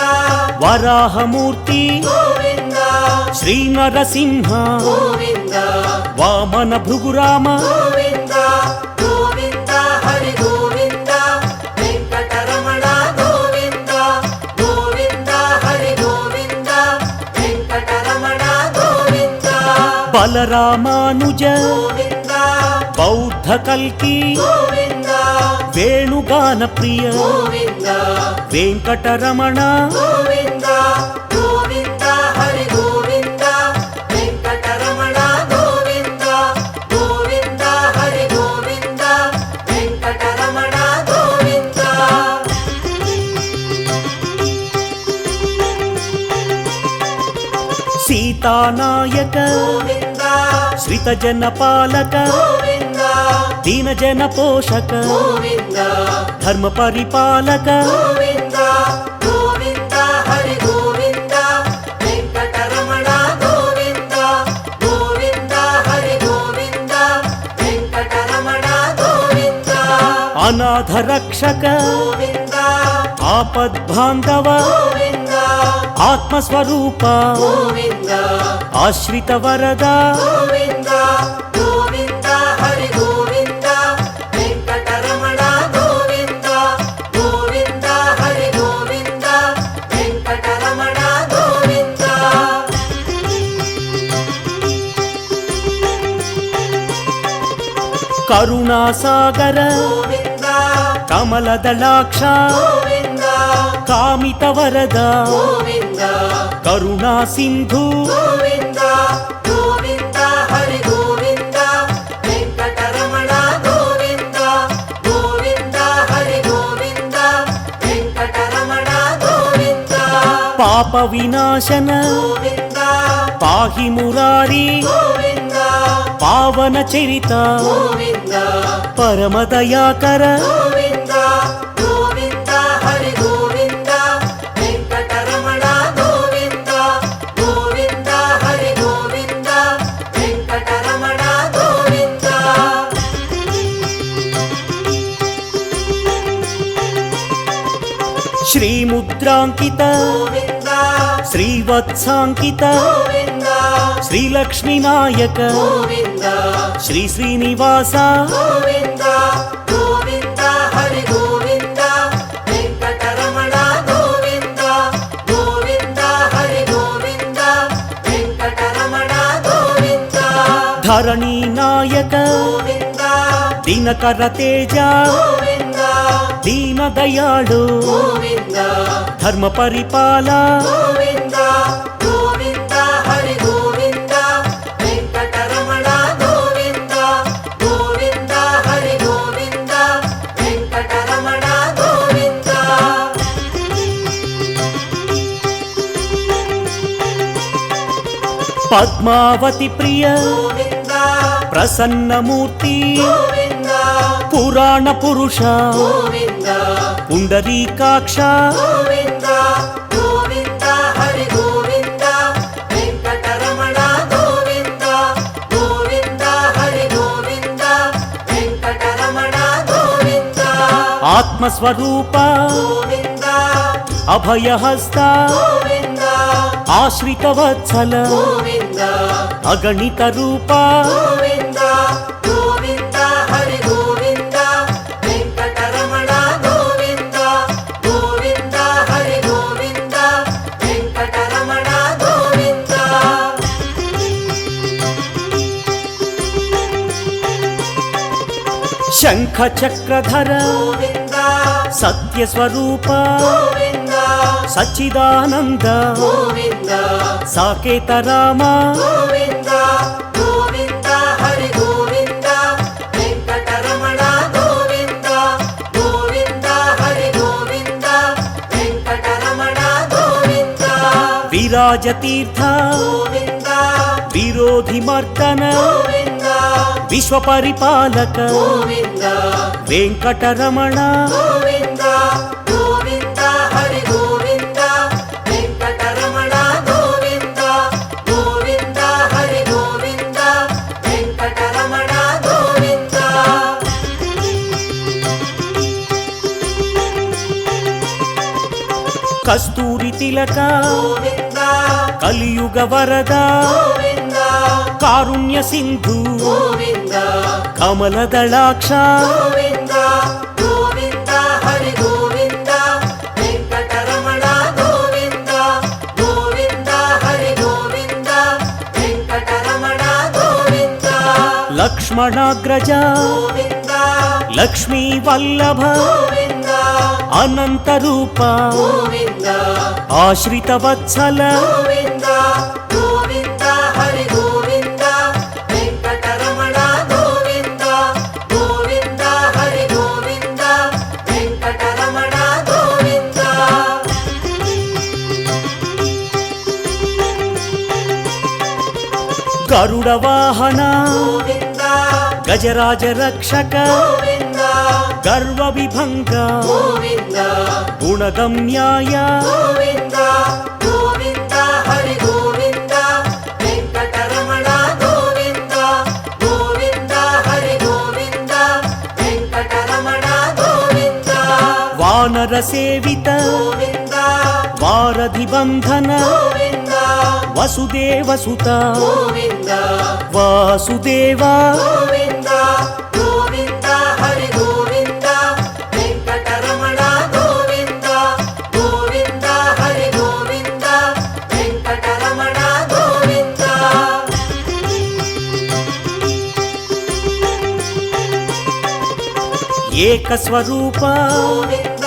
Speaker 1: వరాహమూర్తి
Speaker 2: గోవింద
Speaker 1: శ్రీ నరసింహ
Speaker 2: గోవింద
Speaker 1: వామన భృగురామ
Speaker 2: గోవింద గోవింద హరి గోవింద వెంకటరమణ గోవింద గోవింద హరి గోవింద వెంకటరమణ గోవింద
Speaker 1: బలరామానుజ
Speaker 2: గోవింద
Speaker 1: బౌద్ధ కల్కి
Speaker 2: గోవింద
Speaker 1: వేణుగాన ప్రియ
Speaker 2: గోవింద
Speaker 1: వెంకటరమణ
Speaker 2: గోవింద గోవింద హరి గోవింద వెంకటరమణ గోవింద గోవింద హరి గోవింద వెంకటరమణ గోవింద
Speaker 1: సీతానాయక
Speaker 2: గోవింద
Speaker 1: శ్రితజన పాలక
Speaker 2: గోవింద
Speaker 1: దీనజన పోషక
Speaker 2: గోవింద
Speaker 1: ధర్మ పరిపాలక
Speaker 2: గోవింద గోవింద హరి గోవింద వెంకటరమణ
Speaker 1: ಅನಾಥ ರಕ್ಷಕ
Speaker 2: ಗೋವಿಂದ
Speaker 1: ಆಪದ್ಬಾಂಧವ
Speaker 2: ಗೋವಿಂದ
Speaker 1: ಆತ್ಮಸ್ವರೂಪ
Speaker 2: ಗೋವಿಂದ
Speaker 1: ಆಶ್ರಿತ ವರದ
Speaker 2: ಗೋವಿಂದ ಗೋವಿಂದ ಹರಿ ಗೋವಿಂದ ವೆಂಕಟರಮಣ ಗೋವಿಂದ ಗೋವಿಂದ ಹರಿ ಗೋವಿಂದ ವೆಂಕಟರಮಣ ಗೋವಿಂದ
Speaker 1: ಕರುಣಾಸಾಗರ
Speaker 2: ಗೋವಿಂದ
Speaker 1: ಕಮಲದಳಾಕ್ಷ
Speaker 2: ಗೋವಿಂದ
Speaker 1: ಕಾಮಿತ ವರದ
Speaker 2: ಗೋವಿಂದ
Speaker 1: ಕರುಣಾ ಸಿಂಧು
Speaker 2: ಗೋವಿಂದ ಗೋವಿಂದ ಹರಿ ಗೋವಿಂದ ವೆಂಕಟರಮಣ ಗೋವಿಂದ ಗೋವಿಂದ ಹರಿ ಗೋವಿಂದ ವೆಂಕಟರಮಣ ಗೋವಿಂದ
Speaker 1: ಪಾಪ ವಿನಾಶನ
Speaker 2: ಗೋವಿಂದ
Speaker 1: ಪಾಹಿ ಮುರಾರಿ
Speaker 2: ಗೋವಿಂದ
Speaker 1: ಪಾವನ ಚರಿತ
Speaker 2: ಗೋವಿಂದ
Speaker 1: ಪರಮ ದಯಾಕರ
Speaker 2: ಗೋವಿಂದ ಗೋವಿಂದ ಹರಿ ಗೋವಿಂದ ವೆಂಕಟರಮಣ ಗೋವಿಂದ ಗೋವಿಂದ ಹರಿ ಗೋವಿಂದ ವೆಂಕಟರಮಣ ಗೋವಿಂದ
Speaker 1: ಶ್ರೀ ಮುದ್ರಾಂಕಿತ
Speaker 2: ಗೋವಿಂದ
Speaker 1: ಶ್ರೀವತ್ಸಾಂಕಿತ
Speaker 2: ಗೋವಿಂದ
Speaker 1: ಶ್ರೀಲಕ್ಷ್ಮೀ ನಾಯಕ
Speaker 2: ಗೋವಿಂದ
Speaker 1: ಶ್ರೀ ಶ್ರೀನಿವಾಸ
Speaker 2: ಗೋವಿಂದ ಗೋವಿಂದ ಹರಿ ಗೋವಿಂದ ವೆಂಕಟರಮಣ ಗೋವಿಂದ ಗೋವಿಂದ ಹರಿ ಗೋವಿಂದ ವೆಂಕಟರಮಣ ಗೋವಿಂದ
Speaker 1: ಧರಣಿ ನಾಯಕ
Speaker 2: ಗೋವಿಂದ
Speaker 1: ದಿನಕರ ತೇಜ
Speaker 2: ಗೋವಿಂದ
Speaker 1: ದೀನ ದಯಾಳು
Speaker 2: ಗೋವಿಂದ
Speaker 1: ಧರ್ಮ ಪರಿಪಾಲ
Speaker 2: ಗೋವಿಂದ ಗೋವಿಂದ ಹರಿ ಗೋವಿಂದ ವೆಂಕಟರಮಣ ಗೋವಿಂದ ಗೋವಿಂದ ಹರಿ ಗೋವಿಂದ ವೆಂಕಟರಮಣ ಗೋವಿಂದ
Speaker 1: ಪದ್ಮಾವತಿ ಪ್ರಿಯ
Speaker 2: ಗೋವಿಂದ
Speaker 1: ಪ್ರಸನ್ನ ಮೂರ್ತಿ
Speaker 2: ಗೋವಿಂದ
Speaker 1: ಪುರಾಣ ಪುರುಷ
Speaker 2: ಗೋವಿಂದ
Speaker 1: ಪುಂಡರೀಕಾಕ್ಷ
Speaker 2: ಗೋವಿಂದ ಗೋವಿಂದ ಹರಿ ಗೋವಿಂದ ವೆಂಕಟರಮಣ ಗೋವಿಂದ ಗೋವಿಂದ ಹರಿ ಗೋವಿಂದ ವೆಂಕಟರಮಣ ಗೋವಿಂದ
Speaker 1: ಆತ್ಮಸ್ವರೂಪ
Speaker 2: ಗೋವಿಂದ
Speaker 1: ಅಭಯಹಸ್ತ
Speaker 2: ಗೋವಿಂದ
Speaker 1: ಆಶ್ರಿತ ವತ್ಸಲ
Speaker 2: ಗೋವಿಂದ
Speaker 1: ಅಗಣಿತ ರೂಪ
Speaker 2: ಗೋವಿಂದ ಗೋವಿಂದ ಹರಿ ಗೋವಿಂದ ವೆಂಕಟರಮಣ ಗೋವಿಂದ ಗೋವಿಂದ ಹರಿ ಗೋವಿಂದ ವೆಂಕಟರಮಣ ಗೋವಿಂದ
Speaker 1: ಶಂಖ ಚಕ್ರಧರ
Speaker 2: ಗೋವಿಂದ
Speaker 1: ಸತ್ಯ ಸ್ವರೂಪ
Speaker 2: ಗೋವಿಂದ
Speaker 1: ಸಚ್ಚಿದಾನಂದ
Speaker 2: ಗೋವಿಂದ
Speaker 1: ಸಾಕೇತ ರಾಮ
Speaker 2: ಗೋವಿಂದ ಗೋವಿಂದ ಹರಿ ಗೋವಿಂದ ವೆಂಕಟರಮಣ ಗೋವಿಂದ ಗೋವಿಂದ ಹರಿ ಗೋವಿಂದ ವೆಂಕಟರಮಣ ಗೋವಿಂದ
Speaker 1: ವಿರಾಜತೀರ್ಥ
Speaker 2: ಗೋವಿಂದ
Speaker 1: ವಿರೋಧಿ ಮರ್ದನ
Speaker 2: ಗೋವಿಂದ
Speaker 1: ವಿಶ್ವ ಪರಿಪಾಲಕ
Speaker 2: ಗೋವಿಂದ
Speaker 1: ವೆಂಕಟರಮಣ
Speaker 2: ಗೋವಿಂದ ಗೋವಿಂದ ಹರಿ ಗೋವಿಂದ ವೆಂಕಟರಮಣ ಗೋವಿಂದ ಗೋವಿಂದ ಹರಿ ಗೋವಿಂದ ವೆಂಕಟರಮಣ ಗೋವಿಂದ
Speaker 1: ಕಸ್ತೂರಿ ತಿಲಕ
Speaker 2: ಗೋವಿಂದ
Speaker 1: ಕಲಿಯುಗ ವರದ
Speaker 2: ಗೋವಿಂದ
Speaker 1: ಕಾರುಣ್ಯ ಸಿಂಧು
Speaker 2: ಗೋವಿಂದ
Speaker 1: ಕಮಲದಳಾಕ್ಷ
Speaker 2: ಗೋವಿಂದ ಗೋವಿಂದ ಹರಿ ಗೋವಿಂದ ವೆಂಕಟರಮಣ ಗೋವಿಂದ ಗೋವಿಂದ ಹರಿ ಗೋವಿಂದ ವೆಂಕಟರಮಣ ಗೋವಿಂದ
Speaker 1: ಲಕ್ಷ್ಮಣಾಗ್ರಜ
Speaker 2: ಗೋವಿಂದ
Speaker 1: ಲಕ್ಷ್ಮೀ ವಲ್ಲಭ
Speaker 2: ಗೋವಿಂದ
Speaker 1: ಅನಂತ ರೂಪ
Speaker 2: ಗೋವಿಂದ
Speaker 1: ಆಶ್ರಿತ ವತ್ಸಲ
Speaker 2: ಗೋವಿಂದ ಗೋವಿಂದ ಹರಿ ಗೋವಿಂದ ವೆಂಕಟರಮಣ ಗೋವಿಂದ ಗೋವಿಂದ ಹರಿ ಗೋವಿಂದ ವೆಂಕಟರಮಣ ಗೋವಿಂದ
Speaker 1: ಗರುಡ ವಾಹನ
Speaker 2: ಗೋವಿಂದ
Speaker 1: ಗಜರಾಜ ರಕ್ಷಕ
Speaker 2: ಗೋವಿಂದ
Speaker 1: ಗರ್ವ ವಿಭಂಗ
Speaker 2: ಗೋವಿಂದ
Speaker 1: ಗುಣಗಮ್ಯಾಯ
Speaker 2: ಗೋವಿಂದ ಗೋವಿಂದ ಹರಿ ಗೋವಿಂದ ವೆಂಕಟರಮಣ ಗೋವಿಂದ ಗೋವಿಂದ ಹರಿ ಗೋವಿಂದ ವೆಂಕಟರಮಣ ಗೋವಿಂದ
Speaker 1: బాలసేవిత
Speaker 2: గోవింద
Speaker 1: వారధి బంధన
Speaker 2: గోవింద
Speaker 1: వసుదేవసుత
Speaker 2: గోవింద
Speaker 1: వాసుదేవా
Speaker 2: గోవింద గోవింద హరి గోవింద వెంకటరమణ గోవింద గోవింద హరి గోవింద వెంకటరమణ గోవింద
Speaker 1: ఏకస్వరూప
Speaker 2: గోవింద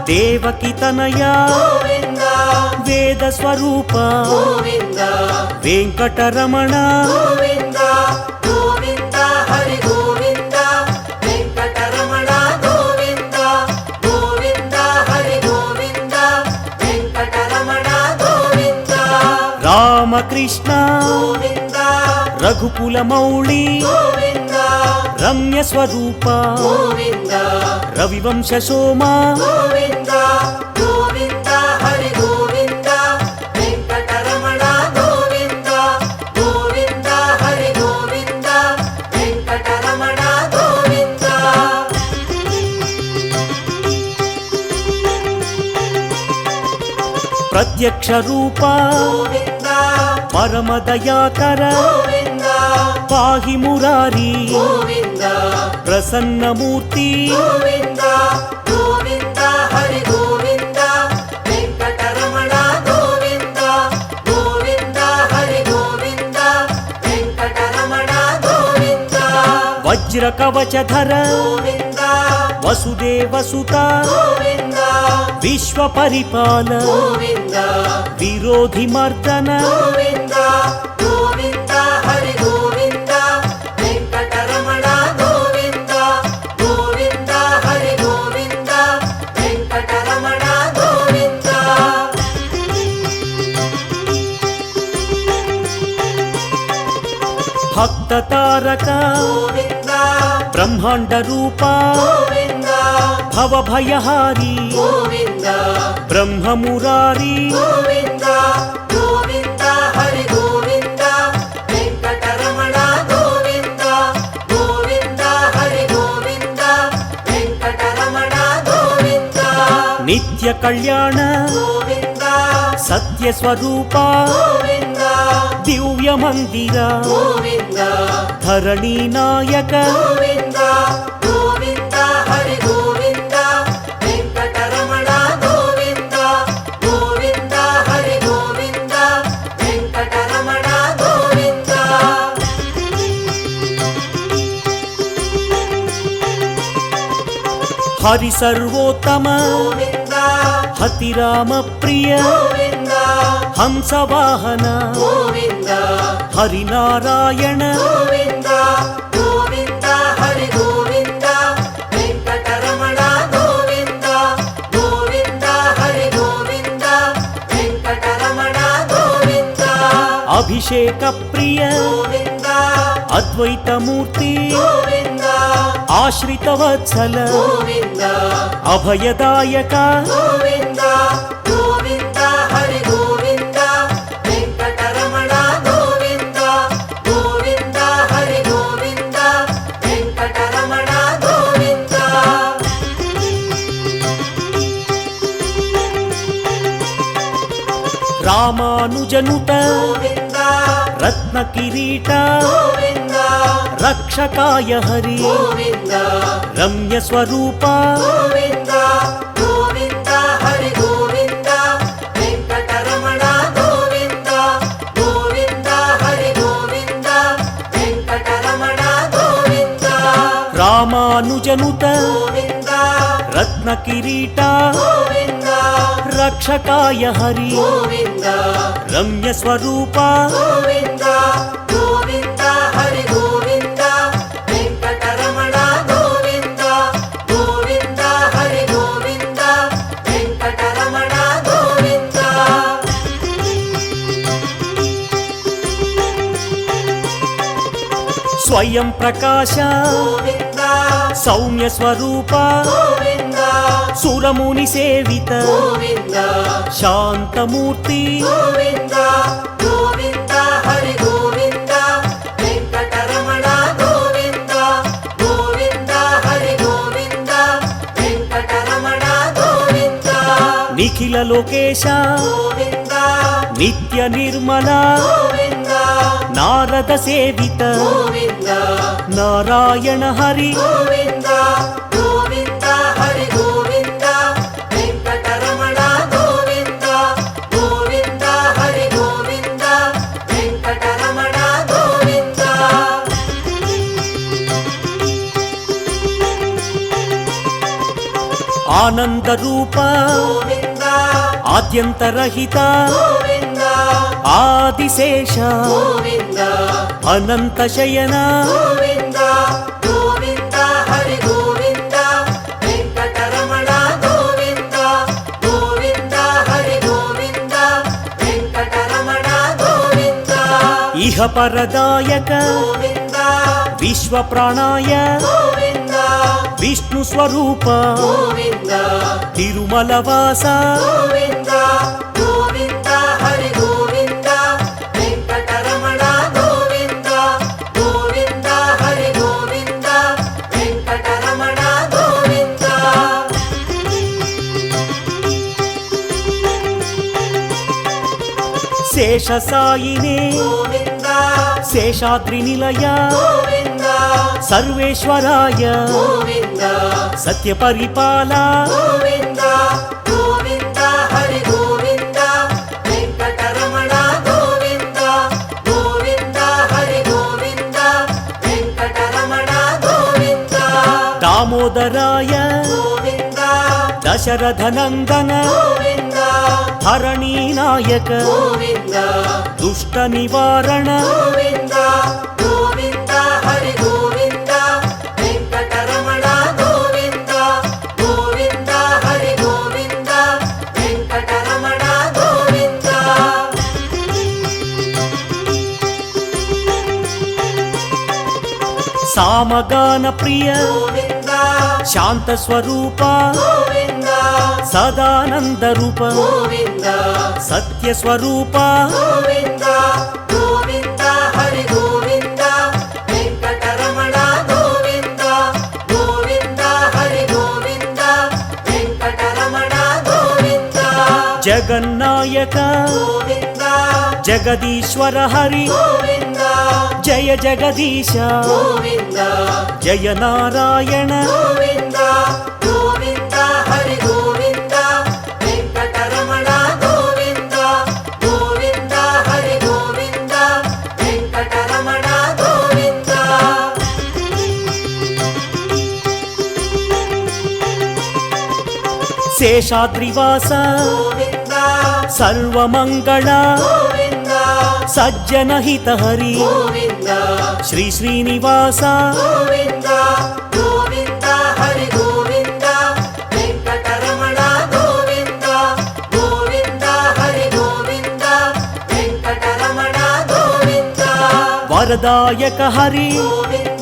Speaker 1: దేవకి తనయా
Speaker 2: గోవింద
Speaker 1: వేద స్వరూప
Speaker 2: గోవింద
Speaker 1: వెంకటరమణ
Speaker 2: గోవింద గోవింద హరి గోవింద వెంకటరమణ గోవింద గోవింద హరి గోవింద వెంకటరమణ గోవింద
Speaker 1: రామకృష్ణ
Speaker 2: గోవింద
Speaker 1: రఘుకుల మౌళి
Speaker 2: గోవింద
Speaker 1: రమ్య స్వరూప
Speaker 2: గోవింద
Speaker 1: రవివంశ సోమా
Speaker 2: గోవింద గోవింద హరి గోవింద వెంకటరమణ గోవింద గోవింద హరి గోవింద వెంకటరమణ గోవింద
Speaker 1: ప్రత్యక్ష రూప
Speaker 2: గోవింద
Speaker 1: పరమదయాకర
Speaker 2: గోవింద
Speaker 1: పాహి మురారి
Speaker 2: గోవింద
Speaker 1: ప్రసన్నమూర్తి
Speaker 2: గోవింద గోవింద హరి గోవింద వెంకటరమణ గోవింద గోవింద హరి గోవింద వెంకటరమణ గోవింద
Speaker 1: వజ్ర కవచధర
Speaker 2: గోవింద
Speaker 1: వసుదేవసుత
Speaker 2: గోవింద
Speaker 1: విశ్వ పరిపాల
Speaker 2: గోవింద
Speaker 1: విరోధి మర్దన
Speaker 2: గోవింద గోవింద హరి గోవింద వెంకటరమణ గోవింద గోవింద హరి గోవింద వెంకటరమణ గోవింద
Speaker 1: భక్త తారక
Speaker 2: గోవింద
Speaker 1: బ్రహ్మాండ రూప
Speaker 2: గోవింద
Speaker 1: భవభయహారి
Speaker 2: గోవింద
Speaker 1: బ్రహ్మమురారి
Speaker 2: గోవింద గోవింద హరి గోవింద వెంకటరమణ గోవింద గోవింద హరి గోవింద వెంకటరమణ గోవింద
Speaker 1: నిత్య కళ్యాణ
Speaker 2: గోవింద
Speaker 1: సత్య స్వరూప
Speaker 2: గోవింద
Speaker 1: దివ్య మందిర
Speaker 2: గోవింద
Speaker 1: ధరణి నాయక
Speaker 2: గోవింద గోవింద హరి గోవింద వెంకటరమణ గోవింద గోవింద హరి గోవింద వెంకటరమణ గోవింద
Speaker 1: హరి సర్వోత్తమ
Speaker 2: గోవింద
Speaker 1: హతిరామ ప్రియ
Speaker 2: గోవింద
Speaker 1: హంసవాహన
Speaker 2: గోవింద
Speaker 1: హరినారాయణ
Speaker 2: గోవింద గోవింద హరి గోవింద వెంకటరమణ గోవింద గోవింద హరి గోవింద వెంకటరమణ గోవింద
Speaker 1: అభిషేక ప్రియ
Speaker 2: గోవింద
Speaker 1: అద్వైతమూర్తి
Speaker 2: గోవింద
Speaker 1: ఆశ్రిత వత్సల
Speaker 2: గోవింద
Speaker 1: అభయదాయక
Speaker 2: గోవింద గోవింద హరి గోవింద వెంకటరమణ గోవింద గోవింద హరి గోవింద వెంకటరమణ గోవింద
Speaker 1: రామానుజనుత
Speaker 2: గోవింద
Speaker 1: రత్న కిరీట
Speaker 2: గోవింద
Speaker 1: రక్షకాయ హరి
Speaker 2: గోవింద
Speaker 1: రమ్య స్వరూప
Speaker 2: గోవింద గోవింద హరి గోవింద వెంకటరమణ గోవింద గోవింద హరి గోవింద వెంకటరమణ గోవింద
Speaker 1: రామానుజనుత
Speaker 2: గోవింద
Speaker 1: రత్న కిరీట
Speaker 2: గోవింద
Speaker 1: రక్షకాయ హరి
Speaker 2: గోవింద
Speaker 1: రమ్య స్వరూప
Speaker 2: గోవింద గోవింద హరి గోవింద వెంకటరమణ గోవింద గోవింద హరి గోవింద వెంకటరమణ గోవింద
Speaker 1: స్వయం ప్రకాశ
Speaker 2: గోవింద
Speaker 1: సౌమ్య స్వరూప
Speaker 2: గోవింద
Speaker 1: సురముని సేవిత
Speaker 2: గోవింద
Speaker 1: శాంతమూర్తి
Speaker 2: గోవింద గోవింద హరి గోవింద వెంకటరమణ గోవింద గోవింద హరి గోవింద వెంకటరమణ గోవింద
Speaker 1: లోకేశ
Speaker 2: గోవింద
Speaker 1: నిత్య నిర్మల
Speaker 2: గోవింద
Speaker 1: నారద సేవిత
Speaker 2: గోవింద
Speaker 1: నారాయణ హరి
Speaker 2: గోవింద గోవింద హరి గోవింద వెంకటరమణ గోవింద గోవింద హరి గోవింద వెంకటరమణ గోవింద
Speaker 1: ఆనంద రూప
Speaker 2: గోవింద
Speaker 1: ఆద్యంతరహిత
Speaker 2: గోవింద
Speaker 1: ఆదిశేష
Speaker 2: గోవింద
Speaker 1: అనంత శయన
Speaker 2: గోవింద గోవింద హరి గోవింద వెంకటరమణ గోవింద గోవింద హరి గోవింద వెంకటరమణ గోవింద
Speaker 1: ఇహ పరదాయక
Speaker 2: గోవింద
Speaker 1: విశ్వ ప్రాణాయ
Speaker 2: గోవింద
Speaker 1: విష్ణు స్వరూప
Speaker 2: గోవింద
Speaker 1: తిరుమల వాస
Speaker 2: గోవింద గోవింద హరి గోవింద వెంకటరమణ గోవింద గోవింద హరి గోవింద వెంకటరమణ గోవింద
Speaker 1: శేష సాయినే
Speaker 2: గోవింద
Speaker 1: శేషాద్రి నిలయ
Speaker 2: గోవింద
Speaker 1: సర్వేశ్వరాయ
Speaker 2: గోవింద
Speaker 1: సత్య పరిపాల
Speaker 2: గోవింద గోవింద హరి గోవింద వెంకటరమణ గోవింద గోవింద హరి గోవింద వెంకటరమణ గోవింద
Speaker 1: దామోదరాయ
Speaker 2: గోవింద
Speaker 1: దశరథ నందన
Speaker 2: గోవింద
Speaker 1: ధరణీ నాయక
Speaker 2: గోవింద
Speaker 1: దుష్ట నివారణ
Speaker 2: గోవింద గోవింద హరి గోవింద వెంకటరమణ గోవింద గోవింద హరి గోవింద వెంకటరమణ గోవింద
Speaker 1: సామగాన ప్రియ
Speaker 2: గోవింద
Speaker 1: శాంత స్వరూప
Speaker 2: గోవింద
Speaker 1: సదానంద రూప
Speaker 2: గోవింద
Speaker 1: సత్య స్వరూప
Speaker 2: గోవింద గోవింద హరి గోవింద వెంకటరమణ గోవింద గోవింద హరి గోవింద వెంకటరమణ గోవింద
Speaker 1: జగన్నాయక
Speaker 2: గోవింద
Speaker 1: జగదీశ్వర హరి
Speaker 2: గోవింద
Speaker 1: జయ జగదీశ
Speaker 2: గోవింద
Speaker 1: జయ నారాయణ
Speaker 2: గోవింద గోవింద హరి గోవింద వెంకటరమణ గోవింద గోవింద హరి గోవింద వెంకటరమణ గోవింద
Speaker 1: శేషాద్రివాస
Speaker 2: గోవింద
Speaker 1: సర్వమంగళ
Speaker 2: గోవింద
Speaker 1: సజ్జనహిత హరి
Speaker 2: గోవింద
Speaker 1: శ్రీ శ్రీనివాస
Speaker 2: గోవింద గోవింద హరి గోవింద వెంకటరమణ గోవింద గోవింద హరి గోవింద వెంకటరమణ గోవింద
Speaker 1: వరదాయక హరి
Speaker 2: గోవింద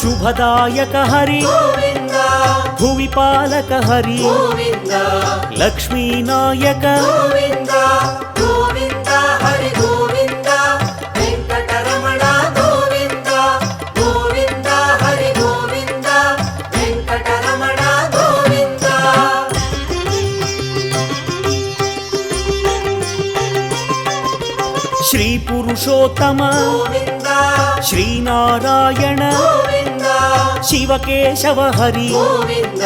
Speaker 1: శుభదాయక హరి
Speaker 2: గోవింద
Speaker 1: భువిపాలక హరి
Speaker 2: గోవింద
Speaker 1: లక్ష్మీనాయక
Speaker 2: గోవింద గోవింద హరి గోవింద వెంకటరమణ గోవింద గోవింద హరి గోవింద వెంకటరమణ గోవింద
Speaker 1: శ్రీ పురుషోత్తమ
Speaker 2: గోవింద
Speaker 1: శ్రీనారాయణ
Speaker 2: గోవింద
Speaker 1: శివకేశవ హరి
Speaker 2: గోవింద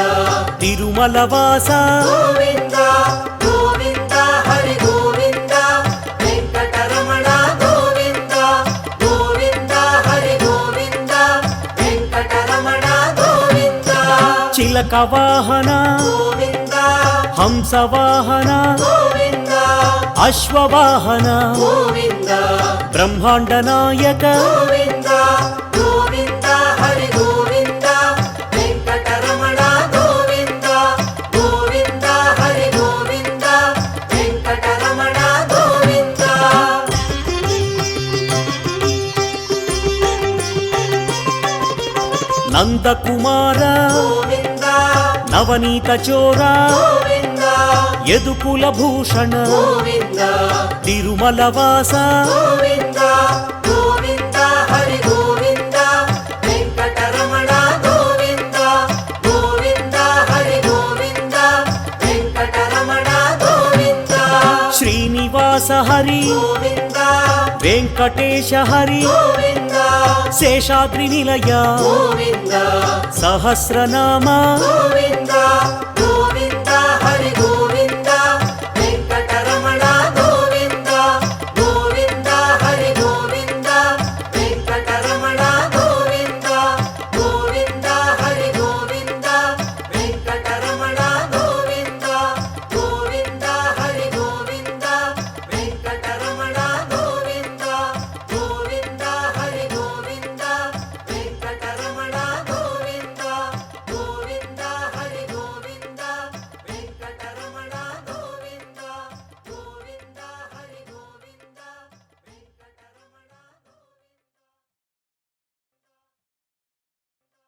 Speaker 1: తిరుమల వాస
Speaker 2: గోవింద గోవింద హరి గోవింద వెంకటరమణ గోవింద గోవింద హరి గోవింద వెంకటరమణ గోవింద
Speaker 1: చిలక వాహన
Speaker 2: గోవింద
Speaker 1: హంసవాహన
Speaker 2: గోవింద
Speaker 1: అశ్వవాహన
Speaker 2: గోవింద
Speaker 1: బ్రహ్మాండ నాయక
Speaker 2: గోవింద గోవింద హరి గోవింద వెంకటరమణ గోవింద గోవింద హరి గోవింద వెంకటరమణ గోవింద
Speaker 1: నందకుమార
Speaker 2: గోవింద
Speaker 1: నవనీత చోర
Speaker 2: గోవింద
Speaker 1: యదుకుల భూషణ
Speaker 2: గోవింద
Speaker 1: తిరుమల వాస
Speaker 2: గోవింద గోవింద హరి గోవింద వెంకటరమణ గోవింద గోవింద హరి గోవింద వెంకటరమణ గోవింద
Speaker 1: శ్రీనివాಸ హరి
Speaker 2: గోవింద
Speaker 1: వెంకటేశ హరి
Speaker 2: గోవింద
Speaker 1: శేషాద్రి నిలయ
Speaker 2: గోవింద
Speaker 1: సహస్రనామ
Speaker 2: గోవింద